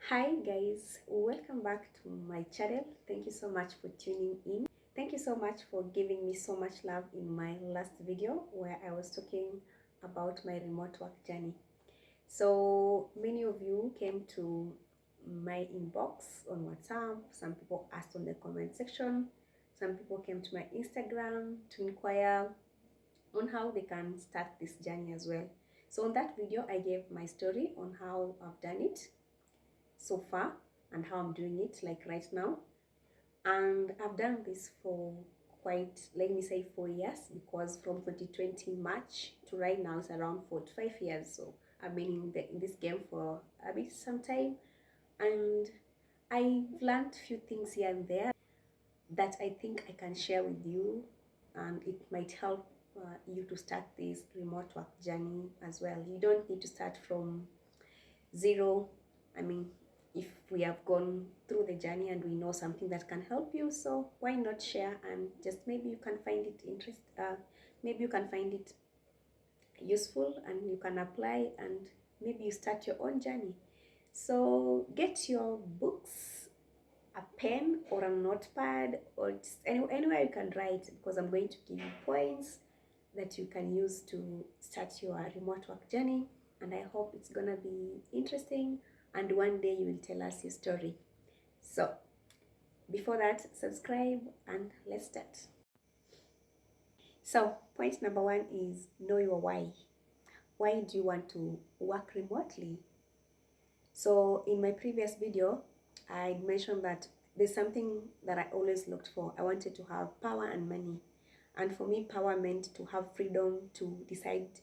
Hi guys, welcome back to my channel. Thank you so much for tuning in. Thank you so much for giving me so much love in my last video where I was talking about my remote work journey. So many of you came to my inbox on WhatsApp. Some people asked on the comment section. Some people came to my Instagram to inquire on how they can start this journey as well. So on that video, I gave my story on how I've done it so far and how I'm doing it like right now. And I've done this for quite, let me say, 4 years, because from 2020 March to right now it's around 4 to 5 years. So I've been in this game for a bit some time, and I've learned a few things here and there that I think I can share with you, and it might help you to start this remote work journey as well. You don't need to start from zero. I mean, if we have gone through the journey and we know something that can help you, so why not share? And just maybe you can find it maybe you can find it useful and you can apply, and maybe you start your own journey. So get your books, a pen or a notepad, or just anywhere you can write, because I'm going to give you points that you can use to start your remote work journey. And I hope it's gonna be interesting, and one day you will tell us your story. So before that, subscribe and let's start. So point number one is know your why. Why do you want to work remotely? So in my previous video, I mentioned that there's something that I always looked for. I wanted to have power and money. And for me, power meant to have freedom to decide,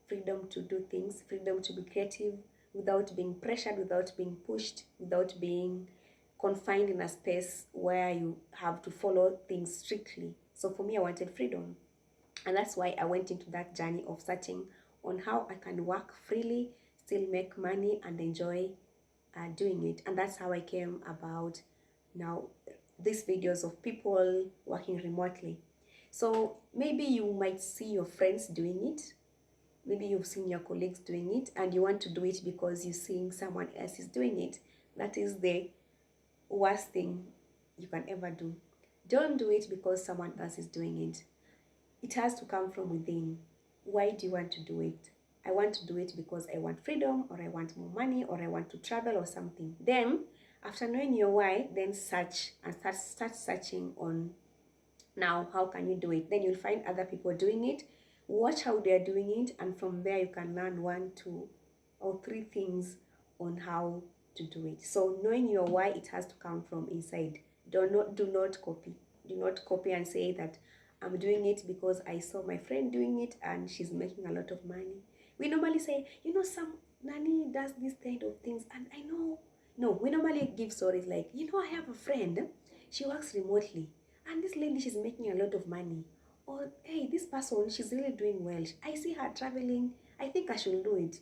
freedom to do things, freedom to be creative without being pressured, without being pushed, without being confined in a space where you have to follow things strictly. So for me, I wanted freedom. And that's why I went into that journey of searching on how I can work freely, still make money, and enjoy doing it. And that's how I came about now these videos of people working remotely. So maybe you might see your friends doing it. Maybe you've seen your colleagues doing it and you want to do it because you're seeing someone else is doing it. That is the worst thing you can ever do. Don't do it because someone else is doing it. It has to come from within. Why do you want to do it? I want to do it because I want freedom, or I want more money, or I want to travel, or something. Then, after knowing your why, then search and start searching on now how can you do it. Then you'll find other people doing it. Watch how they're doing it, and from there you can learn 1, 2, or 3 things on how to do it. So knowing your why, it has to come from inside. Do not copy. Do not copy and say that I'm doing it because I saw my friend doing it and she's making a lot of money. We normally say, some nanny does this kind of things, and I know. No, we normally give stories like, I have a friend, she works remotely, and this lady, she's making a lot of money. Or, hey, this person, she's really doing well. I see her traveling. I think I should do it.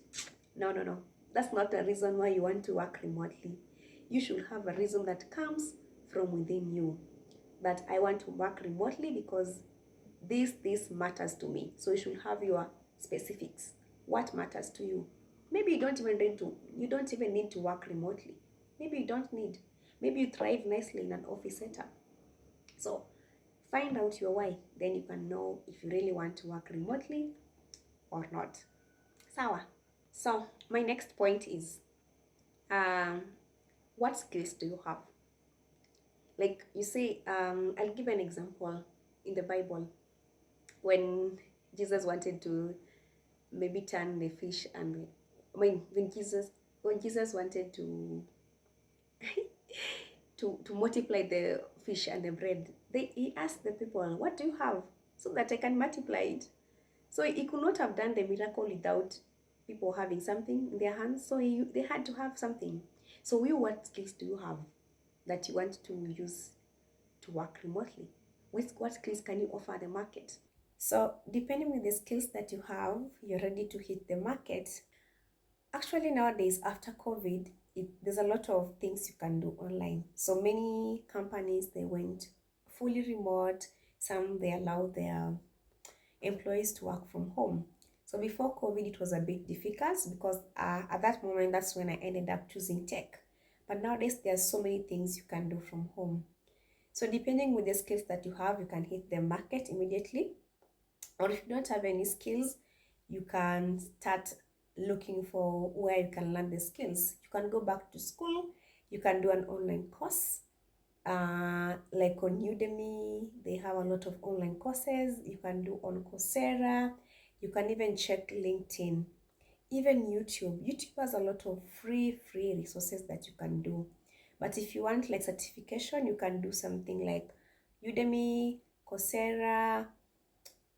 No, no, no. That's not a reason why you want to work remotely. You should have a reason that comes from within you. That I want to work remotely because this matters to me. So you should have your specifics. What matters to you? Maybe you don't even need to work remotely. Maybe you don't need. Maybe you thrive nicely in an office setup. So find out your why. Then you can know if you really want to work remotely or not. Sawa. So my next point is, what skills do you have? Like you say, I'll give an example in the Bible when Jesus wanted to maybe turn the fish and when Jesus wanted to to multiply the fish and the bread, he asked the people, what do you have so that I can multiply it? So he could not have done the miracle without people having something in their hands. So they had to have something. So what skills do you have that you want to use to work remotely? What skills can you offer the market? So depending on the skills that you have, you're ready to hit the market. Actually, nowadays, after COVID, there's a lot of things you can do online. So many companies, they went fully remote. Some, they allow their employees to work from home. So before COVID, it was a bit difficult because at that moment, that's when I ended up choosing tech. But nowadays, there are so many things you can do from home. So depending with the skills that you have, you can hit the market immediately. Or if you don't have any skills, you can start looking for where you can learn the skills. You can go back to school, you can do an online course. Like on Udemy, they have a lot of online courses. You can do on Coursera. You can even check LinkedIn, even YouTube. YouTube has a lot of free resources that you can do. But if you want like certification, you can do something like Udemy, Coursera.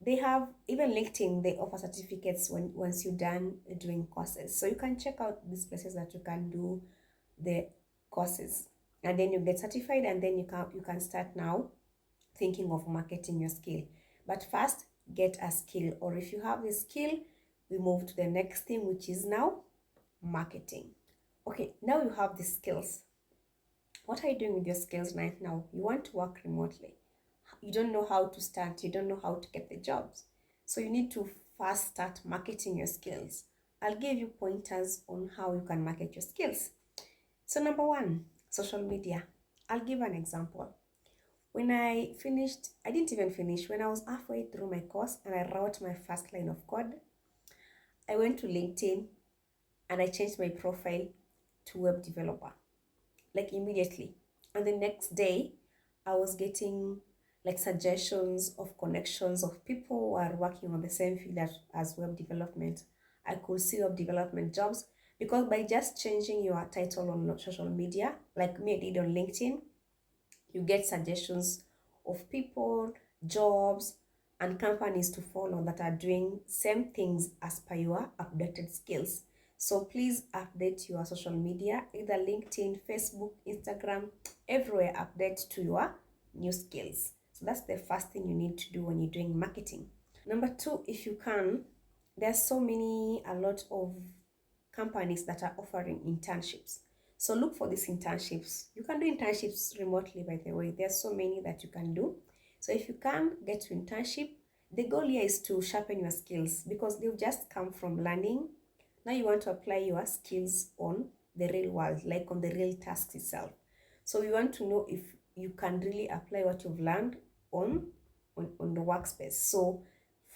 They have even LinkedIn, they offer certificates when once you're done doing courses. So you can check out these places that you can do the courses, and then you get certified, and then you can start now thinking of marketing your skill. But first, get a skill, or if you have a skill, we move to the next thing, which is now marketing. Okay, now you have the skills. What are you doing with your skills right now? You want to work remotely. You don't know how to start, you don't know how to get the jobs. So you need to first start marketing your skills. I'll give you pointers on how you can market your skills. So number one, social media. I'll give an example. When I didn't even finish, when I was halfway through my course and I wrote my first line of code, I went to LinkedIn and I changed my profile to web developer, like immediately. And the next day, I was getting like suggestions of connections of people who are working on the same field as web development. I could see web development jobs because by just changing your title on social media, like me I did on LinkedIn, you get suggestions of people, jobs, and companies to follow that are doing same things as per your updated skills. So please update your social media, either LinkedIn, Facebook, Instagram, everywhere update to your new skills. So that's the first thing you need to do when you're doing marketing. Number two, if you can, there's a lot of companies that are offering internships. So look for these internships. You can do internships remotely, by the way. There's so many that you can do. So if you can get to internship, the goal here is to sharpen your skills because they've just come from learning. Now you want to apply your skills on the real world, like on the real task itself. So you want to know if you can really apply what you've learned on the workspace. So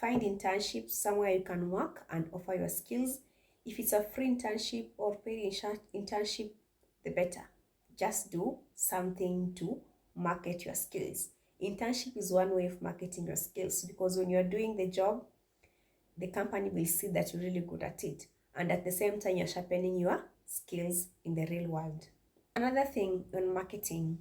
find internships somewhere you can work and offer your skills. If it's a free internship or paid internship, the better. Just do something to market your skills. Internship is one way of marketing your skills because when you're doing the job, the company will see that you're really good at it. And at the same time, you're sharpening your skills in the real world. Another thing on marketing,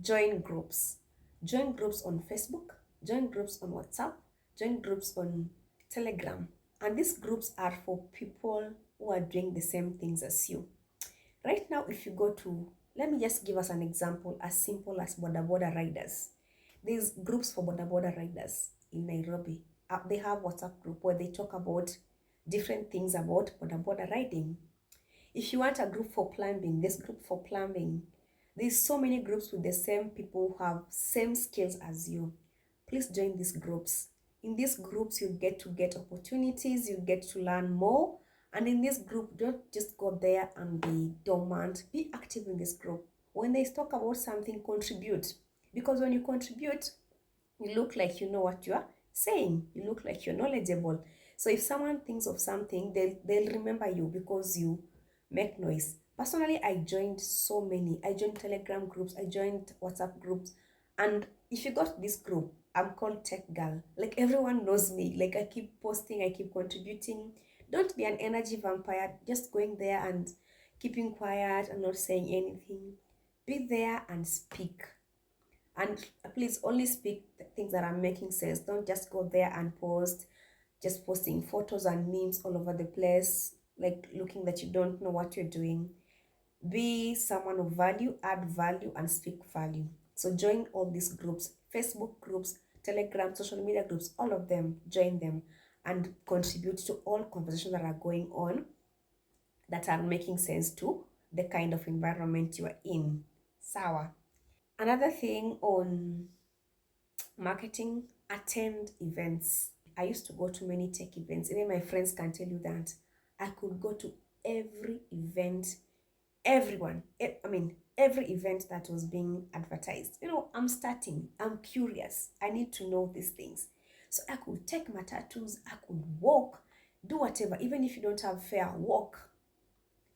join groups. Join groups on Facebook, join groups on WhatsApp, join groups on Telegram. And these groups are for people who are doing the same things as you. Right now, if you go to, let me just give us an example as simple as Boda Boda riders. There's groups for Boda Boda riders in Nairobi. They have WhatsApp group where they talk about different things about Boda Boda riding. If you want a group for plumbing, this group for plumbing. There's so many groups with the same people who have same skills as you. Please join these groups. In these groups, you get to get opportunities, you get to learn more. And in this group, don't just go there and be dormant. Be active in this group. When they talk about something, contribute. Because when you contribute, you look like you know what you are saying. You look like you're knowledgeable. So if someone thinks of something, they'll remember you because you make noise. Personally, I joined so many. I joined Telegram groups, I joined WhatsApp groups. And if you got this group, I'm called Tech Girl. Like everyone knows me. Like I keep posting, I keep contributing. Don't be an energy vampire, just going there and keeping quiet and not saying anything. Be there and speak. And please only speak things that are making sense. Don't just go there and post, just posting photos and memes all over the place, like looking that you don't know what you're doing. Be someone of value, add value, and speak value. So join all these groups, Facebook groups, Telegram, social media groups, all of them, join them and contribute to all conversations that are going on that are making sense to the kind of environment you are in. Sawa. Another thing on marketing, attend events. I used to go to many tech events. Even my friends can tell you that I could go to every event everyone, every event that was being advertised. I'm starting, I'm curious, I need to know these things. So I could take matatus, I could walk, do whatever. Even if you don't have fare, walk,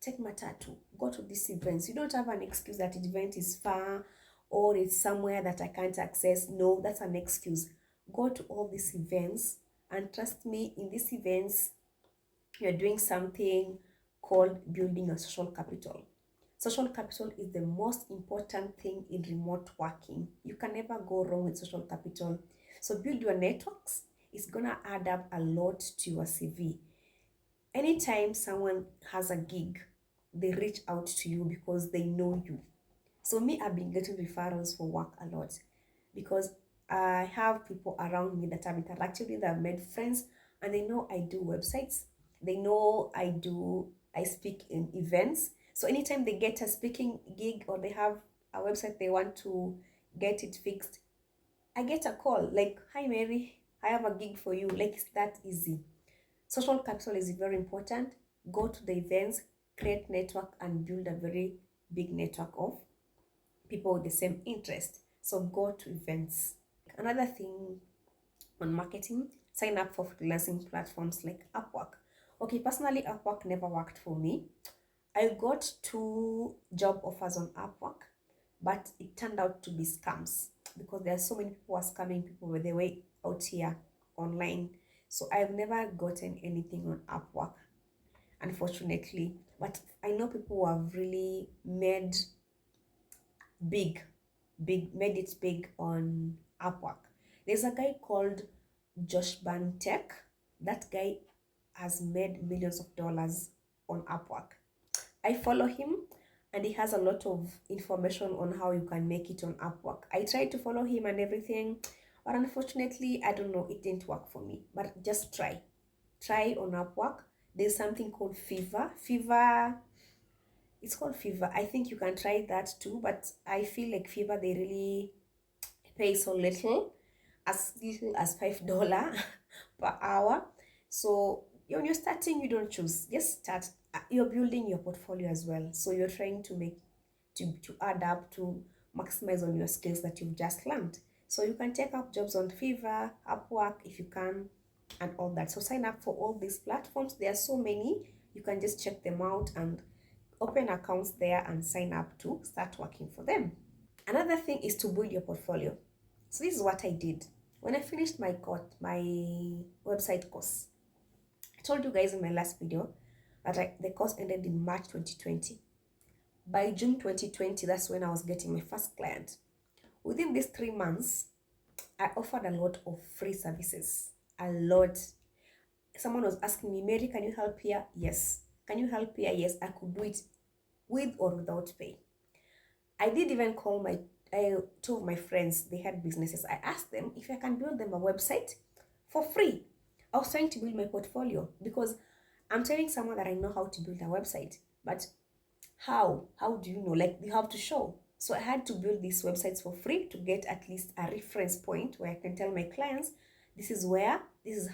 take matatu, go to these events. You don't have an excuse that the event is far or it's somewhere that I can't access. No, that's an excuse. Go to all these events, and trust me, in these events you're doing something called building a social capital. Social capital is the most important thing in remote working. You can never go wrong with social capital. So build your networks. It's gonna add up a lot to your CV. Anytime someone has a gig, they reach out to you because they know you. So me, I've been getting referrals for work a lot because I have people around me that I've interacted with, I've made friends, and they know I do websites. They know I speak in events. So anytime they get a speaking gig or they have a website they want to get it fixed, I get a call like, "Hi Mary, I have a gig for you." Like, it's that easy. Social capital is very important. Go to the events, create network, and build a very big network of people with the same interest. So go to events. Another thing on marketing, sign up for freelancing platforms like Upwork. Okay, personally, Upwork never worked for me. I got 2 job offers on Upwork, but it turned out to be scams because there are so many people who are scamming people with their way out here online. So I've never gotten anything on Upwork, unfortunately. But I know people who have really big made it big on Upwork. There's a guy called Josh Tech. That guy has made millions of dollars on Upwork. I follow him, and he has a lot of information on how you can make it on Upwork. I tried to follow him and everything, but unfortunately, I don't know, it didn't work for me. But just try. Try on Upwork. There's something called Fiverr. It's called Fiverr. I think you can try that too, but I feel like Fiverr, they really pay so little as $5 per hour. So when you're starting, you don't choose, just start. You're building your portfolio as well, so you're trying to make to add up, to maximize on your skills that you've just learned. So you can take up jobs on Fiverr, Upwork if you can, and all that. So sign up for all these platforms. There are so many. You can just check them out and open accounts there and sign up to start working for them. Another thing is to build your portfolio. So this is what I did when I finished my website course. I told you guys in my last video that the course ended in March 2020. By June 2020, that's when I was getting my first client. Within these 3 months, I offered a lot of free services. A lot. Someone was asking me, "Mary, can you help here?" Yes. "Can you help here?" Yes. I could do it with or without pay. I did even call two of my friends. They had businesses. I asked them if I can build them a website for free. I was trying to build my portfolio because I'm telling someone that I know how to build a website, but how do you know? Like, you have to show. So I had to build these websites for free to get at least a reference point where I can tell my clients, this is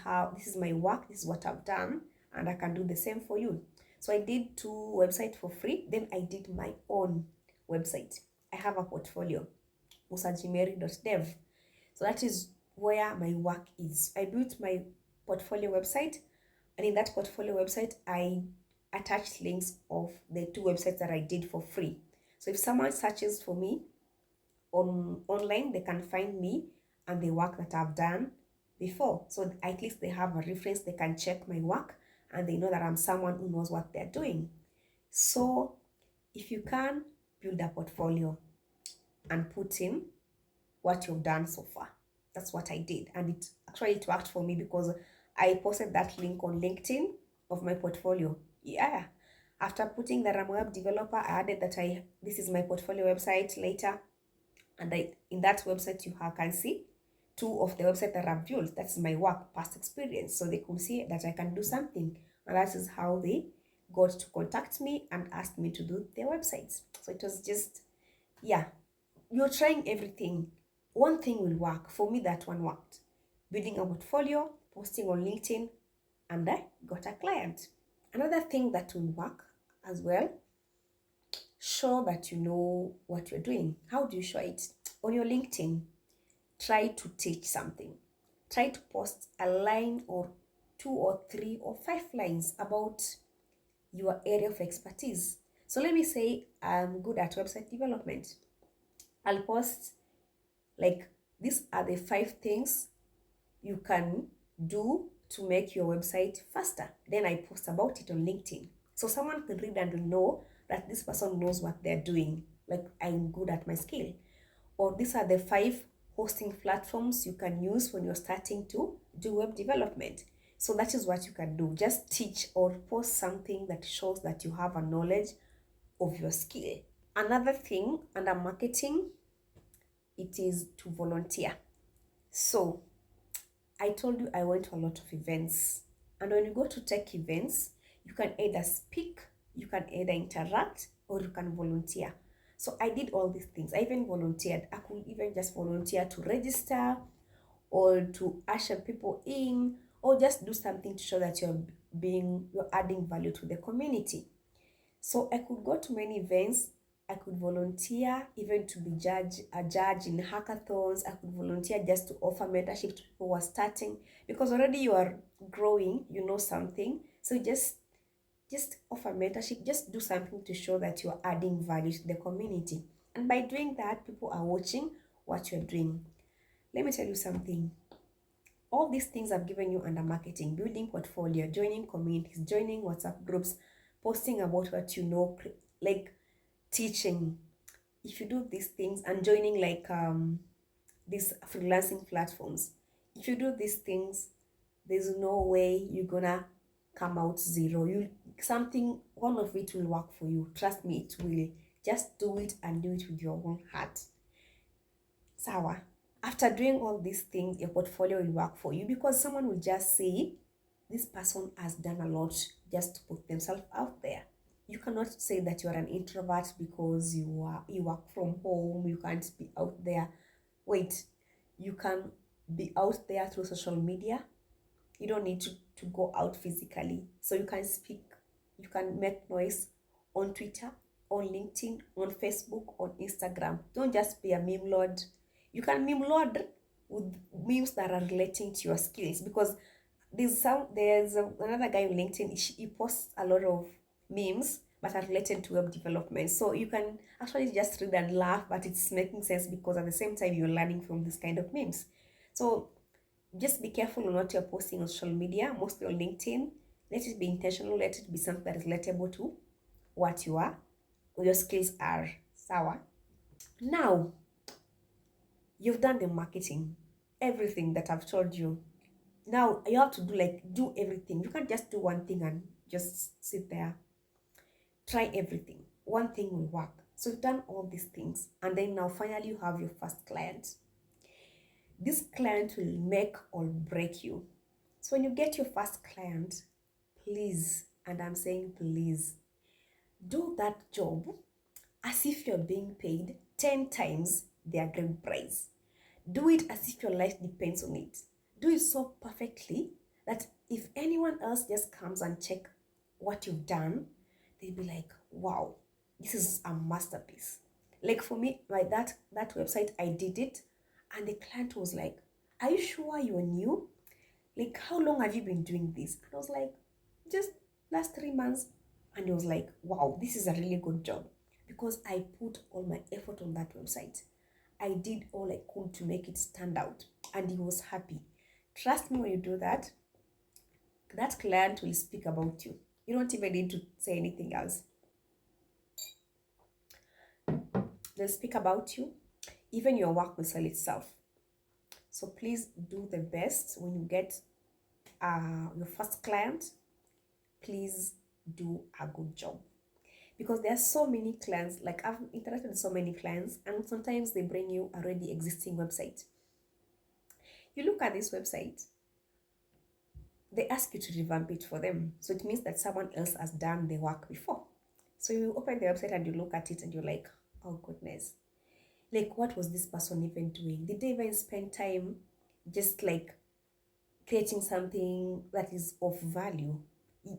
how, this is my work, this is what I've done, and I can do the same for you. So I did 2 websites for free. Then I did my own website. I have a portfolio, usajimeri.dev. So that is where my work is. I built my portfolio website, and in that portfolio website, I attached links of the 2 websites that I did for free. So if someone searches for me online, they can find me and the work that I've done before. So at least they have a reference, they can check my work, and they know that I'm someone who knows what they're doing. So if you can, build a portfolio and put in what you've done so far. That's what I did, and it worked for me because I posted that link on LinkedIn of my portfolio. Yeah, after putting that I'm a web developer, I added that this is my portfolio website later, and in that website you can see 2 of the websites that I've built. That's my work, past experience, so they could see that I can do something, and that is how they got to contact me and asked me to do their websites. So it was just, yeah, you're trying everything. One thing will work. For me, that one worked. Building a portfolio, posting on LinkedIn, and I got a client. Another thing that will work as well show that you know what you're doing. How do you show it? On your LinkedIn, try to teach something. Try to post a line or 2 or 3 or 5 lines about your area of expertise. So let me say I'm good at website development. I'll post like, these are the 5 things you can do to make your website faster. Then I post about it on LinkedIn. So someone can read and will know that this person knows what they're doing. Like, I'm good at my skill. Or these are the 5 hosting platforms you can use when you're starting to do web development. So that is what you can do. Just teach or post something that shows that you have a knowledge of your skill. Another thing under marketing, it is to volunteer. So I told you I went to a lot of events. And when you go to tech events, you can either speak, you can either interact, or you can volunteer. So I did all these things. I even volunteered. I could even just volunteer to register or to usher people in, or just do something to show that you're adding value to the community. So I could go to many events. I could volunteer even to be a judge in hackathons. I could volunteer just to offer mentorship to people who are starting, because already you are growing, you know something. So just offer mentorship, just do something to show that you are adding value to the community. And by doing that, people are watching what you're doing. Let me tell you something. All these things I've given you under marketing: building portfolio, joining communities, joining WhatsApp groups, posting about what you know, like teaching. If you do these things and joining like these freelancing platforms, if you do these things, there's no way you're gonna come out zero. One of it will work for you. Trust me, it will. Just do it and do it with your own heart. Sawa. After doing all these things, your portfolio will work for you, because someone will just say, this person has done a lot just to put themselves out there. You cannot say that you are an introvert because you work from home, you can't be out there. Wait, you can be out there through social media. You don't need to go out physically. So you can speak, you can make noise on Twitter, on LinkedIn, on Facebook, on Instagram. Don't just be a meme lord. You can meme lord with memes that are relating to your skills, because there's another guy on LinkedIn. He posts a lot of memes but are related to web development. So you can actually just read and laugh, but it's making sense because at the same time you're learning from this kind of memes. So just be careful on what you're posting on social media, mostly on LinkedIn. Let it be intentional. Let it be something that is relatable to what you are, or your skills are. Sawa. Now, you've done the marketing, everything that I've told you. Now you have to do everything. You can't just do one thing and just sit there. Try everything. One thing will work. So you've done all these things, and then now finally you have your first client. This client will make or break you. So when you get your first client, please, and I'm saying please, do that job as if you're being paid 10 times the agreed price. Do it as if your life depends on it. Do it so perfectly that if anyone else just comes and check what you've done, they'll be like, wow, this is a masterpiece. Like for me, like that website, I did it, and the client was like, are you sure you're new? Like, how long have you been doing this? And I was like, just last 3 months. And he was like, wow, this is a really good job, because I put all my effort on that website. I did all I could to make it stand out, and he was happy. Trust me, when you do that, that client will speak about you. You don't even need to say anything else. They'll speak about you. Even your work will sell itself. So please do the best when you get your first client. Please do a good job, because there are so many clients. Like, I've interacted with so many clients, and sometimes they bring you already existing website. You look at this website, they ask you to revamp it for them. So it means that someone else has done the work before. So you open the website and you look at it and you're like, oh goodness, like, what was this person even doing? Did they even spend time just like creating something that is of value?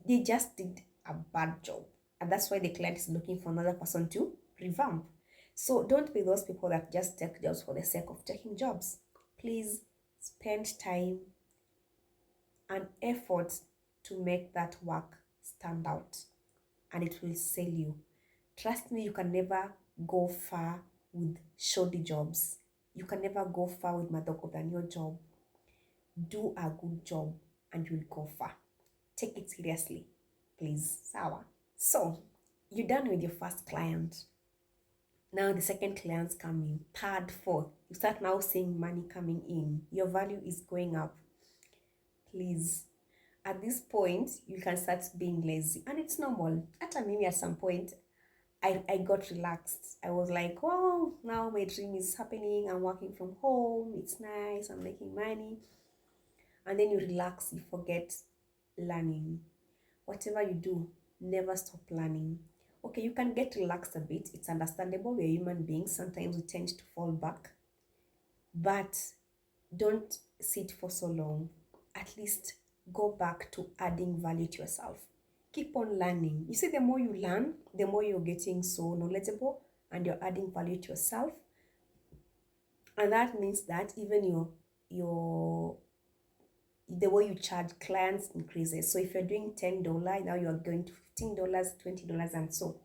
They just did a bad job. And that's why the client is looking for another person to revamp. So don't be those people that just take jobs for the sake of taking jobs. Please spend time and effort to make that work stand out, and it will sell you. Trust me, you can never go far with shoddy jobs. You can never go far with madoko than your job. Do a good job and you'll go far. Take it seriously, please. Sawa. So, you're done with your first client. Now the second client's coming, third, fourth. You start now seeing money coming in. Your value is going up. Please, at this point, you can start being lazy. And it's normal. At me, at some point, I got relaxed. I was like, wow, now my dream is happening. I'm working from home. It's nice. I'm making money. And then you relax. You forget learning. Whatever you do, never stop learning. Okay, you can get relaxed a bit. It's understandable. We're human beings. Sometimes we tend to fall back. But don't sit for so long. At least go back to adding value to yourself. Keep on learning. You see, the more you learn, the more you're getting so knowledgeable and you're adding value to yourself. And that means that even your the way you charge clients increases. So if you're doing $10, now you're going to $15, $20, and so,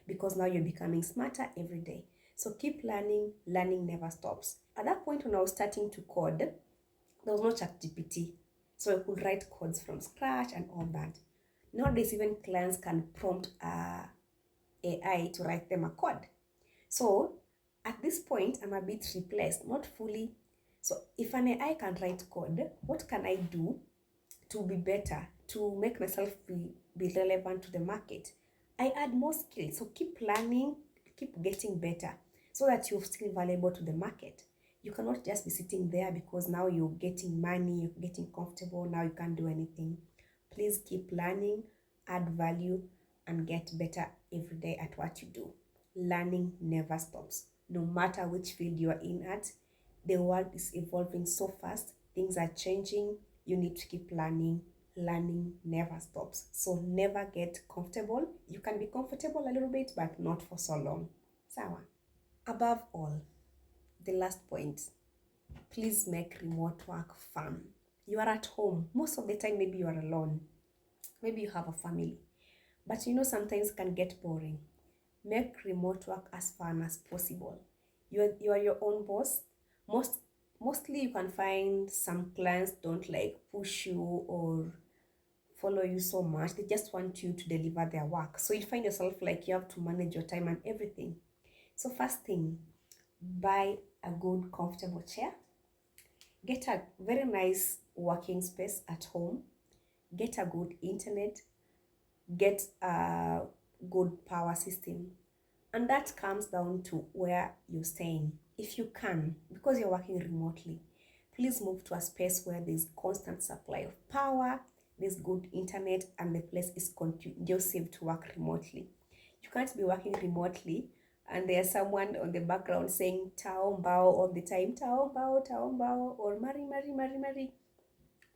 because now you're becoming smarter every day. So keep learning. Learning never stops. At that point when I was starting to code, there was no ChatGPT. So I could write codes from scratch and all that. Nowadays, even clients can prompt AI to write them a code. So at this point, I'm a bit replaced, not fully. So if an AI can write code, what can I do to be better, to make myself be relevant to the market? I add more skills. So keep learning, keep getting better so that you're still valuable to the market. You cannot just be sitting there because now you're getting money, you're getting comfortable, now you can't do anything. Please keep learning, add value, and get better every day at what you do. Learning never stops. No matter which field you are in at, the world is evolving so fast, things are changing, you need to keep learning. Learning never stops. So never get comfortable. You can be comfortable a little bit, but not for so long. Sawa. Above all, the last point, please make remote work fun. You are at home. Most of the time, maybe you are alone. Maybe you have a family. But sometimes it can get boring. Make remote work as fun as possible. You are your own boss. Mostly you can find some clients don't like push you or follow you so much. They just want you to deliver their work. So you find yourself like you have to manage your time and everything. So first thing, buy a good comfortable chair. Get a very nice working space at home. Get a good internet. Get a good power system. And that comes down to where you're staying. If you can, because you're working remotely, please move to a space where there's constant supply of power, there's good internet, and the place is conducive to work remotely. You can't be working remotely and there's someone on the background saying tao mbao all the time, tao mbao, or mari,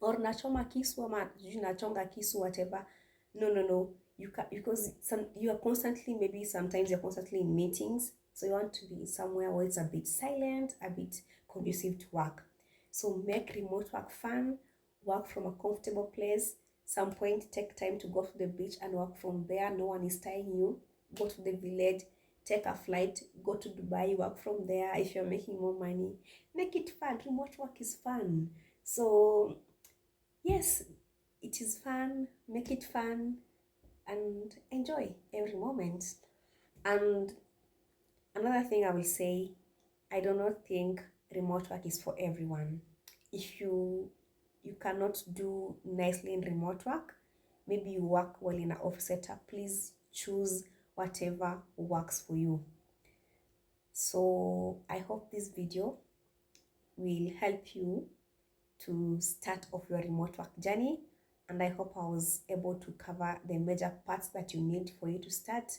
or nachoma kisu ama nachonga kisu, whatever. No. You can, because you are constantly, maybe sometimes you're constantly in meetings, so you want to be somewhere where it's a bit silent, a bit conducive to work. So make remote work fun. Work from a comfortable place. Some point take time to go to the beach and work from there. No one is tying you. Go to the village, take a flight, go to Dubai, work from there. If you're making more money, make it fun. Remote work is fun. So yes, it is fun. Make it fun and enjoy every moment. And another thing I will say, I do not think remote work is for everyone. If you cannot do nicely in remote work, maybe you work well in an office setup, please choose whatever works for you. So I hope this video will help you to start off your remote work journey, and I hope I was able to cover the major parts that you need for you to start.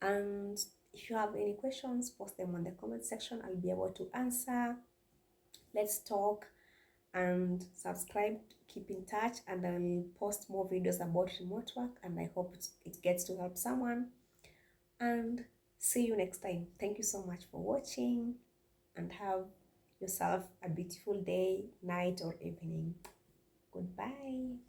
And if you have any questions, post them on the comment section. I'll be able to answer. Let's talk and subscribe. Keep in touch, and I'll post more videos about remote work, and I hope it gets to help someone. And See you next time. Thank you so much for watching, and have yourself a beautiful day, night, or evening. Goodbye.